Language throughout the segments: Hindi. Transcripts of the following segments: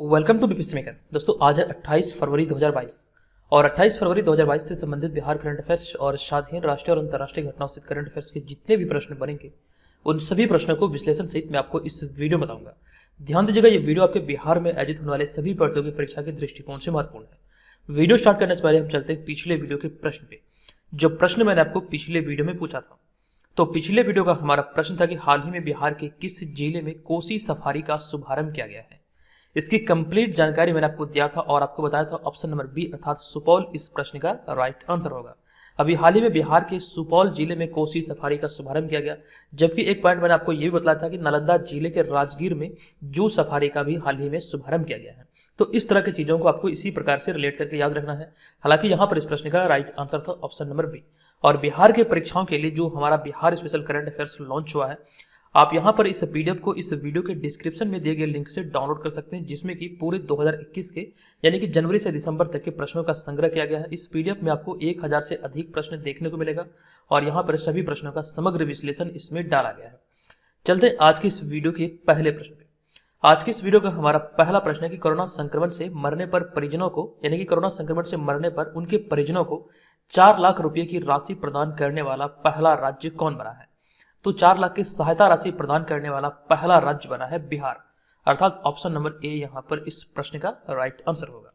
Welcome to BPSC maker. दोस्तों आज है 28 फरवरी 2022 और 28 फरवरी 2022 से संबंधित बिहार करंट अफेयर्स और साथ ही राष्ट्रीय और अंतर्राष्ट्रीय घटनाओं से करंट अफेयर्स के जितने भी प्रश्न बनेंगे उन सभी प्रश्नों को विश्लेषण सहित मैं आपको इस वीडियो में बताऊंगा। ध्यान दीजिएगा, ये वीडियो आपके बिहार में आयोजित होने वाले सभी प्रतियोगी परीक्षा के दृष्टिकोण से महत्वपूर्ण है। वीडियो स्टार्ट करने से पहले हम चलते हैं पिछले वीडियो के प्रश्न पे। जो प्रश्न मैंने आपको पिछले वीडियो में पूछा था, तो पिछले वीडियो का हमारा प्रश्न था कि हाल ही में बिहार के किस जिले में कोसी सफारी का शुभारंभ किया गया है। इसकी कंप्लीट जानकारी मैंने आपको दिया था और आपको बताया था ऑप्शन नंबर बी अर्थात सुपौल इस प्रश्न का राइट आंसर होगा। अभी हाल ही में बिहार के सुपौल जिले में कोसी सफारी का शुभारंभ किया गया, जबकि एक पॉइंट मैंने आपको ये भी बताया था कि नालंदा जिले के राजगीर में जू सफारी का भी हाल ही में शुभारंभ किया गया है। तो इस तरह की चीजों को आपको इसी प्रकार से रिलेट करके याद रखना है। हालांकि यहाँ पर इस प्रश्न का राइट आंसर था ऑप्शन नंबर बी। और बिहार के परीक्षाओं के लिए जो हमारा Bihar special current affairs launch हुआ है, आप यहां पर इस पीडीएफ को इस वीडियो के डिस्क्रिप्शन में दिए गए लिंक से डाउनलोड कर सकते हैं, जिसमें कि पूरे 2021 के यानी कि जनवरी से दिसंबर तक के प्रश्नों का संग्रह किया गया है। इस पीडीएफ में आपको 1000 से अधिक प्रश्न देखने को मिलेगा और यहां पर सभी प्रश्नों का समग्र विश्लेषण इसमें डाला गया है। चलते हैं आज की इस वीडियो के पहले प्रश्न पे। आज की इस वीडियो का हमारा पहला प्रश्न है कि कोरोना संक्रमण से मरने पर परिजनों को यानी कि कोरोना संक्रमण से मरने पर उनके परिजनों को 4 लाख रुपए की राशि प्रदान करने वाला पहला राज्य कौन बना है। तो 4 लाख की सहायता राशि प्रदान करने वाला पहला राज्य बना है बिहार, अर्थात ऑप्शन नंबर ए यहां पर इस प्रश्न का राइट आंसर होगा।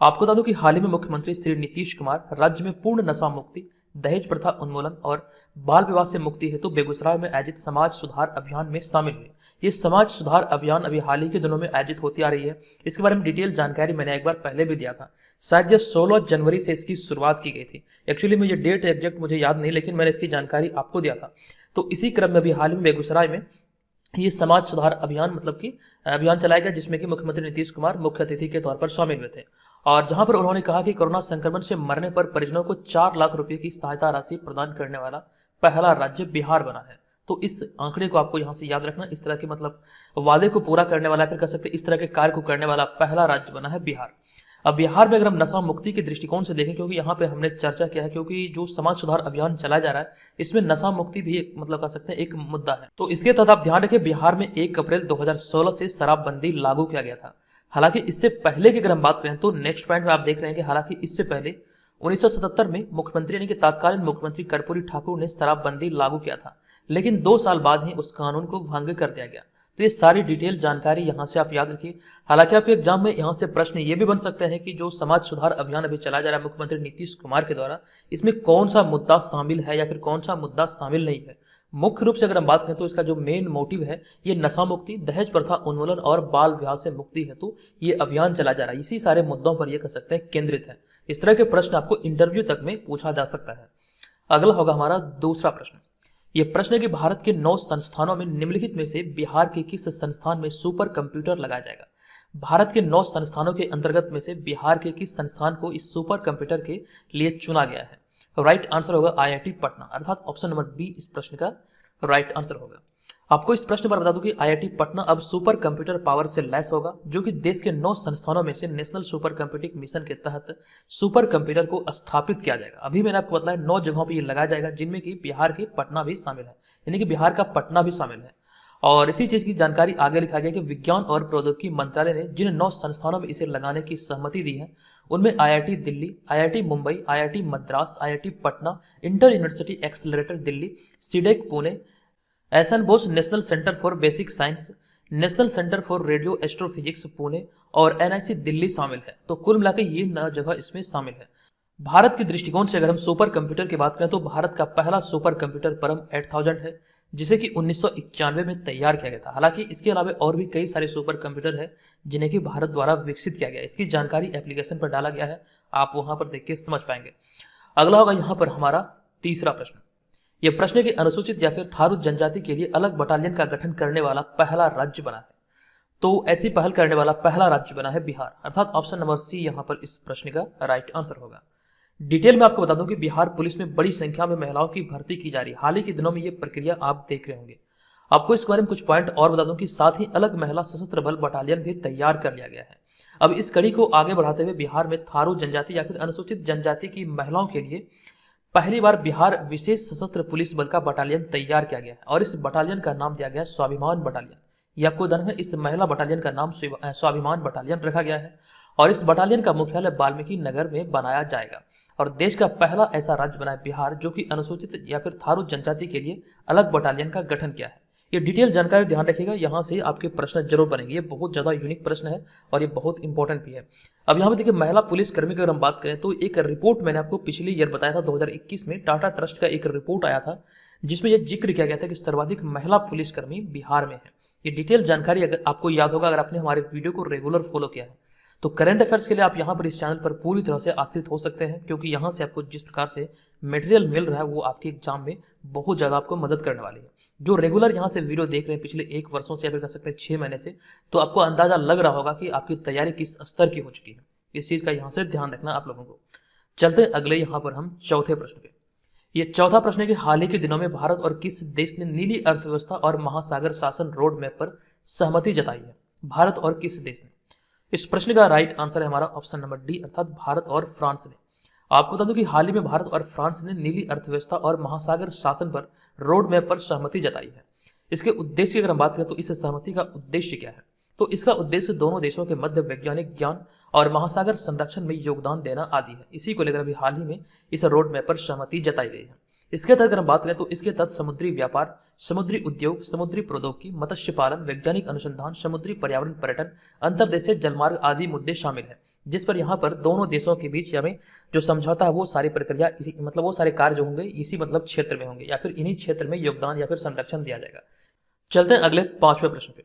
आपको बता दूं कि हाल ही में मुख्यमंत्री श्री नीतीश कुमार राज्य में पूर्ण नशा मुक्ति, दहेज प्रथा उन्मूलन और बाल विवाह से मुक्ति हेतु बेगूसराय में आयोजित समाज सुधार अभियान में शामिल हुए। ये समाज सुधार अभियान अभी हाल ही के दिनों में आयोजित होती आ रही है। इसके बारे में डिटेल जानकारी मैंने एक बार पहले भी दिया था। शायद ये 16 जनवरी से इसकी शुरुआत की गई थी। एक्चुअली में ये डेट एग्जैक्ट मुझे याद नहीं, लेकिन मैंने इसकी जानकारी आपको दिया था। तो इसी क्रम में अभी हाल ही में बेगूसराय में ये समाज सुधार अभियान मतलब कि अभियान चलाया गया, जिसमें कि मुख्यमंत्री नीतीश कुमार मुख्य अतिथि के तौर पर शामिल हुए थे और जहां पर उन्होंने कहा कि कोरोना संक्रमण से मरने पर परिजनों को 4 लाख रुपए की सहायता राशि प्रदान करने वाला पहला राज्य बिहार बना है। तो इस आंकड़े को आपको यहां से याद रखना। इस तरह के मतलब वादे को पूरा करने वाला, फिर कह सकते हैं इस तरह के कार्य को करने वाला पहला राज्य बना है बिहार। अब बिहार में अगर हम नशा मुक्ति के दृष्टिकोण से देखें, क्योंकि यहाँ पे हमने चर्चा किया है, क्योंकि जो समाज सुधार अभियान चलाया जा रहा है इसमें नशा मुक्ति भी एक मतलब कह सकते हैं एक मुद्दा है। तो इसके तहत आप ध्यान रखें, बिहार में 1 अप्रैल 2016 से शराबबंदी लागू किया गया था। हालांकि इससे पहले की अगर हम बात करें तो नेक्स्ट पॉइंट में आप देख रहे हैं कि हालांकि इससे पहले 1977 में मुख्यमंत्री यानी कि तत्कालीन मुख्यमंत्री कर्पूरी ठाकुर ने शराबबंदी लागू किया था, लेकिन 2 साल बाद ही उस कानून को भंग कर दिया गया। तो ये सारी डिटेल जानकारी यहाँ से आप याद रखिए। हालांकि आपके एग्जाम में यहाँ से प्रश्न ये भी बन सकते हैं कि जो समाज सुधार अभियान अभी चलाया जा रहा है मुख्यमंत्री नीतीश कुमार के द्वारा, इसमें कौन सा मुद्दा शामिल है या फिर कौन सा मुद्दा शामिल नहीं है। मुख्य रूप से अगर हम बात करें तो इसका जो मेन मोटिव है ये नशा मुक्ति, दहेज प्रथा उन्मूलन और बाल विवाह से मुक्ति है। तो ये अभियान चला जा रहा है, इसी सारे मुद्दों पर यह कह सकते हैं केंद्रित है। इस तरह के प्रश्न आपको इंटरव्यू तक में पूछा जा सकता है। अगला होगा हमारा दूसरा प्रश्न। यह प्रश्न है कि भारत के 9 संस्थानों में निम्नलिखित में से बिहार के किस संस्थान में सुपर कंप्यूटर लगाया जाएगा। भारत के 9 संस्थानों के अंतर्गत में से बिहार के किस संस्थान को इस सुपर कंप्यूटर के लिए चुना गया है। राइट आंसर होगा IIT पटना, अर्थात ऑप्शन नंबर बी इस प्रश्न का राइट आंसर होगा। आपको इस प्रश्न पर बता दूं कि IIT पटना अब सुपर कंप्यूटर पावर से लैस होगा, जो कि देश के 9 संस्थानों में से नेशनल सुपर कंप्यूटिंग मिशन के तहत सुपर कंप्यूटर को स्थापित किया जाएगा। अभी मैंने आपको बताया 9 जगहों पर ये लगाया जाएगा, जिनमें कि बिहार के पटना भी शामिल है, यानी कि बिहार का पटना भी शामिल है। और इसी चीज की जानकारी आगे लिखा गया कि विज्ञान और प्रौद्योगिकी मंत्रालय ने जिन 9 संस्थानों में इसे लगाने की सहमति दी है उनमें IIT Delhi, IIT Mumbai, IIT Madras, IIT Patna, inter university accelerator Delhi, CDAC Pune, essence Bose national centre for basic science, national centre for radio astrophysics Pune और NIC दिल्ली शामिल है। तो कुल मिलाकर ये 9 जगह इसमें शामिल है। भारत के दृष्टिकोण से अगर हम सुपर कंप्यूटर की बात करें तो भारत का पहला सुपर कंप्यूटर परम 8000 है, जिसे कि 1991 में तैयार किया गया था। हालांकि इसके अलावा और भी कई सारे सुपर कंप्यूटर है जिन्हें कि भारत द्वारा विकसित किया गया। इसकी जानकारी एप्लीकेशन पर डाला गया है, आप वहां पर देख के समझ पाएंगे। अगला होगा यहाँ पर हमारा तीसरा प्रश्न। यह प्रश्न है कि अनुसूचित या फिर थारू जनजाति के लिए अलग बटालियन का गठन करने वाला पहला राज्य बना है। तो ऐसी पहल करने वाला पहला राज्य बना है बिहार, अर्थात ऑप्शन नंबर सी यहां पर इस प्रश्न का राइट आंसर होगा। डिटेल में आपको बता दूं कि बिहार पुलिस में बड़ी संख्या में महिलाओं की भर्ती की जा रही है। हाल ही के दिनों में यह प्रक्रिया आप देख रहे होंगे। आपको इस बारे में कुछ पॉइंट और बता दूं कि साथ ही अलग महिला सशस्त्र बल बटालियन भी तैयार कर लिया गया है। अब इस कड़ी को आगे बढ़ाते हुए बिहार में थारू जनजाति या फिर अनुसूचित जनजाति की महिलाओं के लिए पहली बार बिहार विशेष सशस्त्र पुलिस बल का बटालियन तैयार किया गया है और इस बटालियन का नाम दिया गया स्वाभिमान बटालियन। ये आपको ध्यान है, इस महिला बटालियन का नाम स्वाभिमान बटालियन रखा गया है और इस बटालियन का मुख्यालय वाल्मीकि नगर में बनाया जाएगा। और देश का पहला ऐसा राज्य बना है बिहार जो कि अनुसूचित या फिर थारू जनजाति के लिए अलग बटालियन का गठन किया है। ये डिटेल जानकारी ध्यान रखिएगा, यहाँ से आपके प्रश्न जरूर बनेंगे। ये बहुत ज़्यादा यूनिक प्रश्न है और ये बहुत इंपॉर्टेंट भी है। अब यहाँ पे देखिए, महिला पुलिस कर्मी की अगर हम बात करें तो एक रिपोर्ट मैंने आपको पिछले ईयर बताया था 2021 में टाटा ट्रस्ट का एक रिपोर्ट आया था जिसमें यह जिक्र किया गया था कि सर्वाधिक महिला पुलिसकर्मी बिहार में है। ये डिटेल जानकारी अगर आपको याद होगा, अगर आपने हमारे वीडियो को रेगुलर फॉलो किया है तो करंट अफेयर्स के लिए आप यहाँ पर इस चैनल पर पूरी तरह से आश्रित हो सकते हैं, क्योंकि यहाँ से आपको जिस प्रकार से मटेरियल मिल रहा है वो आपके एग्जाम में बहुत ज़्यादा आपको मदद करने वाली है। जो रेगुलर यहाँ से वीडियो देख रहे हैं पिछले 1 वर्षों से या फिर कह सकते हैं 6 महीने से, तो आपको अंदाजा लग रहा होगा कि आपकी तैयारी किस स्तर की हो चुकी है। इस चीज़ का यहाँ से ध्यान रखना आप लोगों को। चलते हैं अगले यहाँ पर हम चौथे प्रश्न पे। ये चौथा प्रश्न है कि हाल ही के दिनों में भारत और किस देश ने नीली अर्थव्यवस्था और महासागर शासन रोड मैप पर सहमति जताई है? भारत और किस देश ने? इस प्रश्न का राइट आंसर है हमारा ऑप्शन नंबर डी, अर्थात भारत और फ्रांस ने। आपको बता दूं कि हाल ही में भारत और फ्रांस ने नीली अर्थव्यवस्था और महासागर शासन पर रोड मैप पर सहमति जताई है। इसके उद्देश्य की अगर हम बात करें तो इस सहमति का उद्देश्य क्या है? तो इसका उद्देश्य दोनों देशों के मध्य वैज्ञानिक ज्ञान और महासागर संरक्षण में योगदान देना आदि है। इसी को लेकर अभी हाल ही में इस रोड मैप पर सहमति जताई गई है। इसके तहत अगर हम बात करें तो इसके तहत समुद्री व्यापार, समुद्री उद्योग, समुद्री प्रौद्योगिकी, मत्स्य पालन, वैज्ञानिक अनुसंधान, समुद्री पर्यावरण, पर्यटन, अंतर्देशीय जलमार्ग आदि मुद्दे शामिल हैं, जिस पर यहाँ पर दोनों देशों के बीच में जो समझौता है वो सारी प्रक्रिया इसी वो सारे कार्य जो होंगे इसी क्षेत्र में होंगे या फिर इन्हीं क्षेत्र में योगदान या फिर संरक्षण दिया जाएगा। चलते हैं अगले 5वें प्रश्न पे।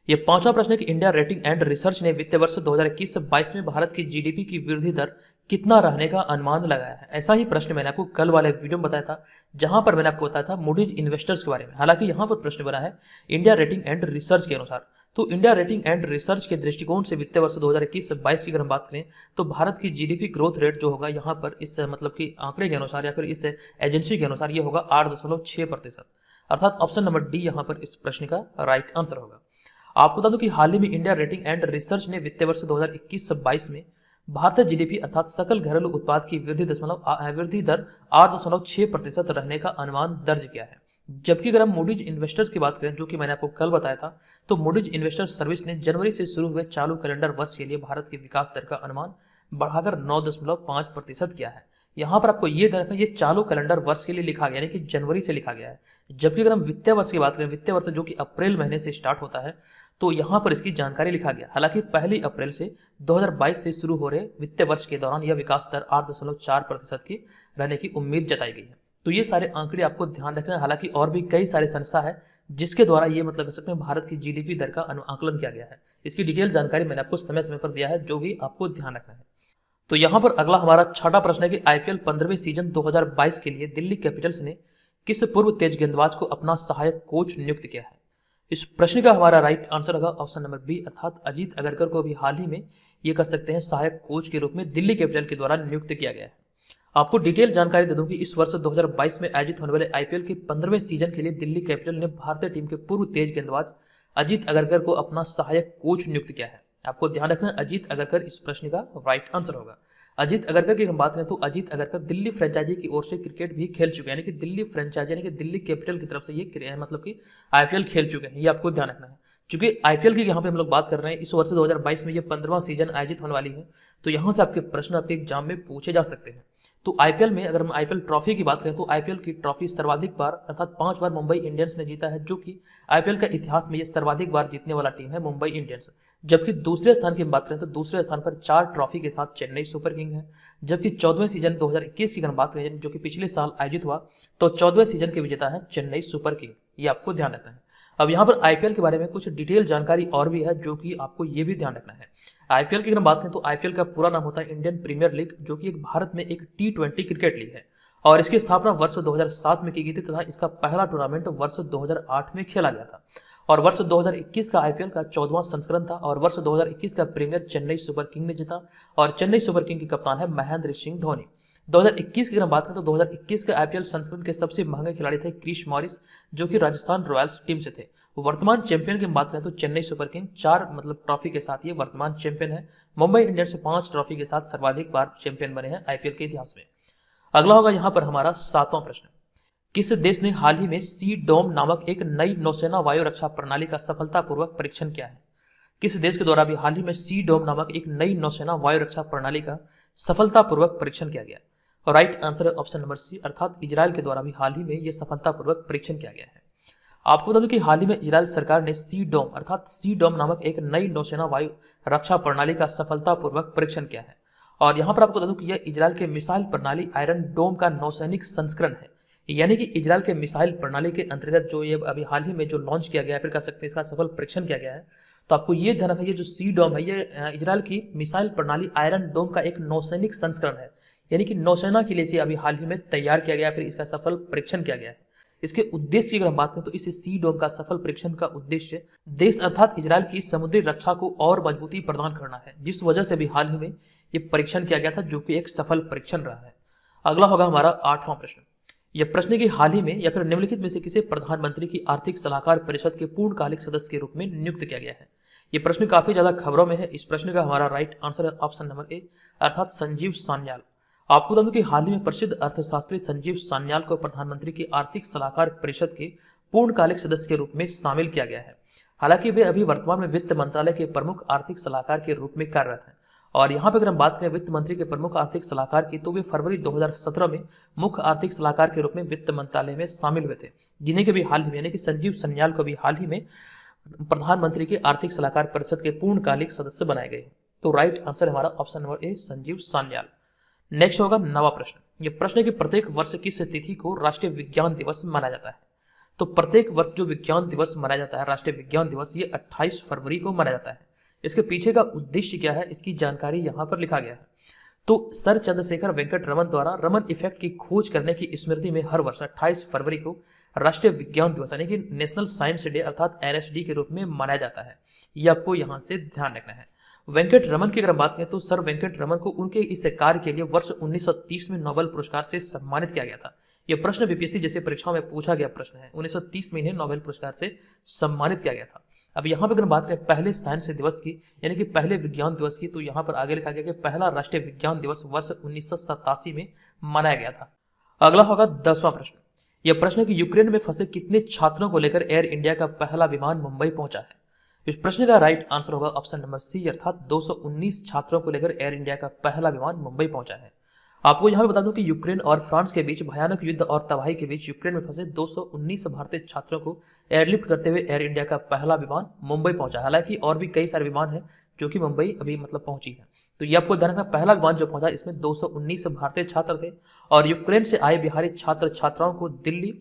ये 5वां प्रश्न है कि इंडिया रेटिंग एंड रिसर्च ने वित्तीय वर्ष 2021-22 में भारत की जीडीपी की वृद्धि दर कितना रहने का अनुमान लगाया है? ऐसा ही प्रश्न मैंने आपको कल वाले वीडियो में बताया था, जहां पर मैंने आपको बताया था मूडीज इन्वेस्टर्स के बारे में। हालांकि यहाँ पर प्रश्न बना है इंडिया रेटिंग एंड रिसर्च के अनुसार। तो इंडिया रेटिंग एंड रिसर्च के दृष्टिकोण से वित्तीय वर्ष 2021-22 की अगर हम बात करें तो भारत की जीडीपी ग्रोथ रेट जो होगा यहाँ पर इस कि आंकड़े के अनुसार या फिर इस एजेंसी के अनुसार ये होगा 8.6%, अर्थात ऑप्शन नंबर डी यहाँ पर इस प्रश्न का राइट आंसर होगा। आपको बता दूं कि हाल ही में इंडिया रेटिंग एंड रिसर्च ने वित्तीय वर्ष 2021-22 में भारतीय जीडीपी अर्थात सकल घरेलू उत्पाद की वृद्धि दर 8.6% रहने का अनुमान दर्ज किया है। जबकि अगर हम मूडीज इन्वेस्टर्स की बात करें, जो कि मैंने आपको कल बताया था, तो मूडीज इन्वेस्टर्स सर्विस ने जनवरी से शुरू हुए चालू कैलेंडर वर्ष के लिए भारत के विकास दर का अनुमान बढ़ाकर 9.5% किया है। यहाँ पर आपको ये ध्यान रखना, ये चालू कैलेंडर वर्ष के लिए लिखा गया, यानी कि जनवरी से लिखा गया है। जबकि अगर हम वित्तीय वर्ष की बात करें, वित्तीय वर्ष जो कि अप्रैल महीने से स्टार्ट होता है, तो यहाँ पर इसकी जानकारी लिखा गया। हालांकि 1 अप्रैल से 2022 से शुरू हो रहे वित्तीय वर्ष के दौरान यह विकास दर 8.4% की रहने की उम्मीद जताई गई है। तो ये सारे आंकड़े आपको ध्यान रखना है। हालांकि और भी कई सारे संस्था है जिसके द्वारा ये कह सकते हैं भारत की जीडीपी दर का आकलन किया गया है। इसकी डिटेल जानकारी मैंने आपको समय समय पर दिया है, जो भी आपको ध्यान रखना है। तो यहाँ पर अगला हमारा 6वां प्रश्न है कि आईपीएल 15वें सीजन 2022 के लिए दिल्ली कैपिटल्स ने किस पूर्व तेज गेंदबाज को अपना सहायक कोच नियुक्त किया है? इस प्रश्न का हमारा राइट आंसर होगा ऑप्शन नंबर बी, अर्थात अजीत अगरकर को भी हाल ही में ये कह सकते हैं सहायक कोच के रूप में दिल्ली कैपिटल के द्वारा नियुक्त किया गया है। आपको डिटेल जानकारी दे दूं कि इस वर्ष 2022 में आयोजित होने वाले आईपीएल के 15वें सीजन के लिए दिल्ली कैपिटल ने भारतीय टीम के पूर्व तेज गेंदबाज अजीत अगरकर को अपना सहायक कोच नियुक्त किया है। आपको ध्यान रखना, अजीत अगरकर इस प्रश्न का राइट आंसर होगा। अजीत अगरकर की हम बात करें तो अजीत अगरकर दिल्ली फ्रेंचाइजी की ओर से क्रिकेट भी खेल चुके हैं, यानी कि दिल्ली फ्रेंचाइजी यानी कि दिल्ली कैपिटल की तरफ से ये कि आईपीएल खेल चुके हैं। ये आपको ध्यान रखना है, क्योंकि आईपीएल की यहाँ पे हम लोग बात कर रहे हैं। इस वर्ष 2022 में ये 15वां सीजन आयोजित होने वाली है, तो यहाँ से आपके प्रश्न आपके एग्जाम में पूछे जा सकते हैं। तो आईपीएल में अगर हम आईपीएल ट्रॉफी की बात करें तो आईपीएल की ट्रॉफी सर्वाधिक बार अर्थात 5 बार मुंबई इंडियंस ने जीता है, जो कि आईपीएल का इतिहास में ये सर्वाधिक बार जीतने वाला टीम है मुंबई इंडियंस। जबकि दूसरे स्थान की बात करें तो दूसरे स्थान पर 4 ट्रॉफी के साथ चेन्नई सुपर किंग है। जबकि 14वें सीजन 2021 की अगर बात करें, जो कि पिछले साल आयोजित हुआ, तो 14वें सीजन के विजेता है चेन्नई सुपर किंग। ये आपको ध्यान रखना है। अब यहाँ पर आईपीएल के बारे में कुछ डिटेल जानकारी और भी है, जो कि आपको ये भी ध्यान रखना है। आईपीएल की अगर बात करें तो आईपीएल का पूरा नाम होता है इंडियन प्रीमियर लीग, जो कि एक भारत में एक T20 क्रिकेट लीग है और इसकी स्थापना वर्ष 2007 में की गई थी तथा इसका पहला टूर्नामेंट वर्ष 2008 में खेला गया था। और वर्ष 2021 का आईपीएल का 14वां संस्करण था और वर्ष 2021 का प्रीमियर चेन्नई सुपर किंग ने जीता और चेन्नई सुपर किंग के कप्तान है महेंद्र सिंह धोनी। 2021 की अगर बात करें तो 2021 के आईपीएल संस्करण के सबसे महंगे खिलाड़ी थे क्रिस मॉरिस, जो कि राजस्थान रॉयल्स टीम से थे। वर्तमान चैंपियन की बात करें तो चेन्नई सुपर किंग 4 ट्रॉफी के साथ ये वर्तमान चैंपियन है। मुंबई इंडियंस 5 ट्रॉफी के साथ सर्वाधिक बार चैंपियन बने हैं आईपीएल के इतिहास में। अगला होगा यहाँ पर हमारा 7वां प्रश्न, किस देश ने हाल ही में सी डोम नामक एक नई नौसेना वायु रक्षा प्रणाली का सफलतापूर्वक परीक्षण किया है? किस देश के द्वारा भी हाल ही में सी डोम नामक एक नई नौसेना वायु रक्षा प्रणाली का सफलतापूर्वक परीक्षण किया गया? और राइट आंसर है ऑप्शन नंबर सी, अर्थात इजराइल के द्वारा भी हाल ही में यह सफलतापूर्वक परीक्षण किया गया है। आपको बता दूं कि हाल ही में इजराइल सरकार ने सी डोम अर्थात सी डोम नामक एक नई नौसेना वायु रक्षा प्रणाली का सफलतापूर्वक परीक्षण किया है। और यहाँ पर आपको बता दूं कि यह इजराइल के मिसाइल प्रणाली आयरन डोम का नौसैनिक संस्करण है, यानी कि इजराइल के मिसाइल प्रणाली के अंतर्गत जो ये अभी हाल ही में जो लॉन्च किया गया है, फिर कह सकते हैं इसका सफल परीक्षण किया गया है। तो आपको ये ध्यान रखना, ये जो सी डोम है ये इजराइल की मिसाइल प्रणाली आयरन डोम का एक नौसैनिक संस्करण है, यानी कि नौसेना के लिए अभी हाल ही में तैयार किया गया, फिर इसका सफल परीक्षण किया गया है। इसके उद्देश्य की अगर हम बात करें तो इस सी डोम का सफल परीक्षण का उद्देश्य देश अर्थात इजराइल की समुद्री रक्षा को और मजबूती प्रदान करना है, जिस वजह से भी हाल ही में ये परीक्षण किया गया था, जो कि एक सफल परीक्षण रहा है। अगला होगा हमारा 8वां प्रश्न। यह प्रश्न की हाल ही में या फिर निम्नलिखित में से किसे प्रधानमंत्री की आर्थिक सलाहकार परिषद के पूर्णकालिक सदस्य के रूप में नियुक्त किया गया है? यह प्रश्न काफी ज्यादा खबरों में है। इस प्रश्न का हमारा राइट आंसर है ऑप्शन नंबर ए, अर्थात संजीव सान्याल। आपको बता दूं कि हाल ही में प्रसिद्ध अर्थशास्त्री संजीव सान्याल को प्रधानमंत्री की आर्थिक सलाहकार परिषद के पूर्णकालिक सदस्य के रूप में शामिल किया गया है। हालांकि वे अभी वर्तमान में वित्त मंत्रालय के प्रमुख आर्थिक सलाहकार के रूप में कार्यरत हैं। और यहाँ पे अगर हम बात करें वित्त मंत्री के प्रमुख आर्थिक सलाहकार की, तो वे फरवरी 2017 में मुख्य आर्थिक सलाहकार के रूप में वित्त मंत्रालय में शामिल हुए थे, जिन्हें के भी हाल ही में यानी कि संजीव सान्याल को भी हाल ही में प्रधानमंत्री के आर्थिक सलाहकार परिषद के पूर्णकालिक सदस्य बनाए गए। तो राइट आंसर हमारा option number A, Sanjeev Sanyal. Next होगा 9वां प्रश्न। यह प्रश्न है कि प्रत्येक वर्ष किस तिथि को राष्ट्रीय विज्ञान दिवस मनाया जाता है? तो प्रत्येक वर्ष जो विज्ञान दिवस मनाया जाता है, राष्ट्रीय विज्ञान दिवस, ये 28 फरवरी को मनाया जाता है। इसके पीछे का उद्देश्य क्या है, इसकी जानकारी यहाँ पर लिखा गया है। तो सर चंद्रशेखर वेंकट रमन द्वारा रमन इफेक्ट की खोज करने की स्मृति में हर वर्ष 28 फरवरी को राष्ट्रीय विज्ञान दिवस यानी कि नेशनल साइंस डे अर्थात NSD के रूप में मनाया जाता है। ये आपको यहाँ से ध्यान रखना है। वेंकट रमन की अगर बात करें तो सर वेंकट रमन को उनके इस कार्य के लिए वर्ष 1930 में नोबेल पुरस्कार से सम्मानित किया गया था। यह प्रश्न बीपीएससी जैसे परीक्षाओं में पूछा गया प्रश्न है। 1930 में इन्हें नोबेल पुरस्कार से सम्मानित किया गया था। अब यहाँ पे अगर बात करें पहले साइंस दिवस की यानी कि पहले विज्ञान दिवस की, तो यहाँ पर आगे लिखा गया कि पहला राष्ट्रीय विज्ञान दिवस वर्ष 1987 में मनाया गया था। अगला होगा 10वां प्रश्न। यह प्रश्न है कि यूक्रेन में फंसे कितने छात्रों को लेकर एयर इंडिया का पहला विमान मुंबई पहुंचा है? इस प्रश्न का राइट आंसर होगा ऑप्शन नंबर सी, अर्थात 219 छात्रों को लेकर एयर इंडिया का पहला विमान मुंबई पहुंचा है। आपको यहाँ पे बता दूं कि यूक्रेन और फ्रांस के बीच भयानक युद्ध और तबाही के बीच यूक्रेन में फंसे 219 भारतीय छात्रों को एयरलिफ्ट करते हुए एयर इंडिया का पहला विमान मुंबई पहुंचा। हालांकि और भी कई सारे विमान हैं जो कि मुंबई अभी पहुंची है। तो ये आपको ध्यान रखना, पहला विमान जो पहुंचा इसमें 219 भारतीय छात्र थे और यूक्रेन से आए बिहारी छात्र छात्राओं को दिल्ली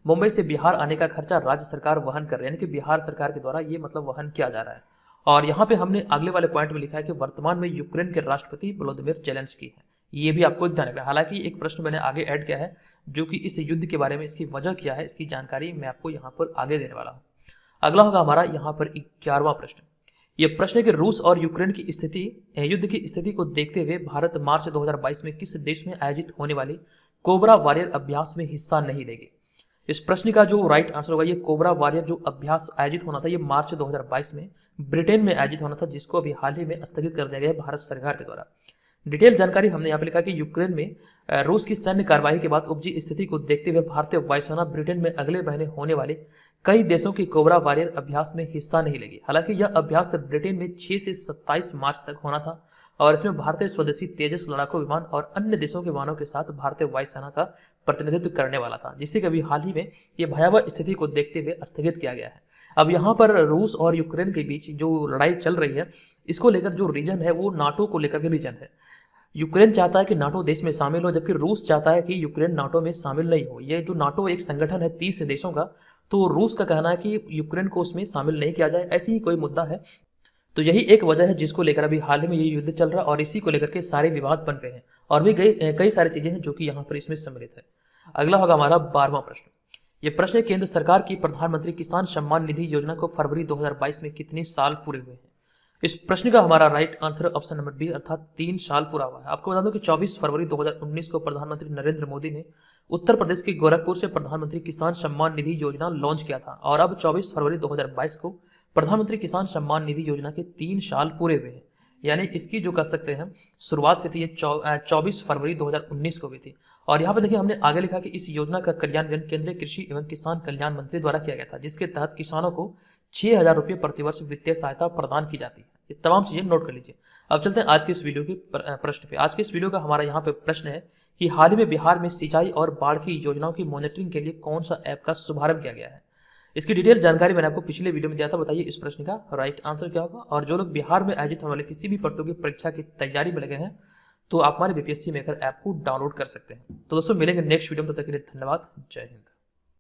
मुंबई से बिहार आने का खर्चा राज्य सरकार वहन कर रही है, यानी कि बिहार सरकार के द्वारा ये वहन किया जा रहा है। और यहाँ पे हमने अगले वाले पॉइंट में लिखा है कि वर्तमान में यूक्रेन के राष्ट्रपति वोलोदिमीर जेलेंस्की है। ये भी आपको ध्यान रखना है। हालांकि एक प्रश्न मैंने आगे ऐड किया है जो कि इस युद्ध के बारे में इसकी वजह क्या है, इसकी जानकारी मैं आपको यहाँ पर आगे देने वाला हूँ। अगला होगा हमारा यहाँ पर 11वां प्रश्न। यह प्रश्न है कि रूस और यूक्रेन की युद्ध की स्थिति को देखते हुए भारत मार्च 2022 में किस देश में आयोजित होने वाली कोबरा वॉरियर अभ्यास में हिस्सा नहीं लेगी? इस प्रश्न का जो राइट आंसर होगा, ये कोबरा वॉरियर जो अभ्यास आयोजित होना था ये मार्च 2022 में ब्रिटेन में आयोजित होना था, जिसको अभी हाल ही में स्थगित कर दिया गया है भारत सरकार के द्वारा। डिटेल जानकारी हमने यहाँ पे लिखा कि यूक्रेन में रूस की सैन्य कार्रवाई के बाद उपजी स्थिति को देखते हुए भारतीय वायुसेना ब्रिटेन में अगले महीने होने वाले कई देशों की कोबरा वॉरियर अभ्यास में हिस्सा नहीं लेगी। हालांकि यह अभ्यास ब्रिटेन में 6 से 27 मार्च तक होना था और इसमें भारतीय स्वदेशी तेजस लड़ाकू विमान और अन्य देशों के विमानों के साथ भारतीय वायुसेना का प्रतिनिधित्व करने वाला था, जिससे कि अभी हाल ही में ये भयावह स्थिति को देखते हुए स्थगित किया गया है। अब यहाँ पर रूस और यूक्रेन के बीच जो लड़ाई चल रही है, इसको लेकर जो रीजन है वो नाटो को लेकर के रीजन है। यूक्रेन चाहता है कि नाटो देश में शामिल हो, जबकि रूस चाहता है कि यूक्रेन नाटो में शामिल नहीं हो। ये जो नाटो एक संगठन है 30 देशों का, तो रूस का कहना है कि यूक्रेन को उसमें शामिल नहीं किया जाए, ऐसी ही कोई मुद्दा है। तो यही एक वजह है जिसको लेकर अभी हाल ही में ये युद्ध चल रहा है और इसी को लेकर के सारे विवाद पनपे हैं और भी कई सारी चीजें हैं जो कि यहाँ पर इसमें सम्मिलित है। अगला होगा हमारा 12वां प्रश्न। यह प्रश्न है केंद्र सरकार की प्रधानमंत्री किसान सम्मान निधि योजना को फरवरी 2022 में कितने साल पूरे हुए हैं? इस प्रश्न का हमारा right answer option number B, अर्थात 3 साल पूरा हुआ है। आपको बता दूं कि 24 फरवरी 2019 को प्रधानमंत्री नरेंद्र मोदी ने उत्तर प्रदेश के गोरखपुर से प्रधानमंत्री किसान सम्मान निधि योजना लॉन्च किया था और अब 24 फरवरी 2022 को प्रधानमंत्री किसान सम्मान निधि योजना के 3 साल पूरे हुए हैं। यानी इसकी जो कर सकते हैं शुरुआत हुई थी ये 24 फरवरी 2019 को हुई थी। और यहाँ पे देखिए हमने आगे लिखा कि इस योजना का क्रियान्वयन केंद्रीय कृषि एवं किसान कल्याण मंत्री द्वारा किया गया था, जिसके तहत किसानों को 6,000 रुपये प्रतिवर्ष वित्तीय सहायता प्रदान की जाती है। ये तमाम चीजें नोट कर लीजिए। अब चलते हैं आज के इस वीडियो के प्रश्न पे। आज के इस वीडियो का हमारा यहाँ पे प्रश्न है कि हाल ही में बिहार में सिंचाई और बाढ़ की योजनाओं की मॉनिटरिंग के लिए कौन सा ऐप का शुभारंभ किया गया है। इसकी डिटेल जानकारी मैंने आपको पिछले वीडियो में दिया था। बताइए इस प्रश्न का राइट आंसर क्या होगा। और जो लोग बिहार में आयोजित होने वाले किसी भी प्रतियोगी परीक्षा की तैयारी में लगे हैं तो आप हमारे बीपीएससी मेकर ऐप को डाउनलोड कर सकते हैं। तो दोस्तों मिलेंगे नेक्स्ट वीडियो में, तब तक के लिए धन्यवाद। जय हिंद।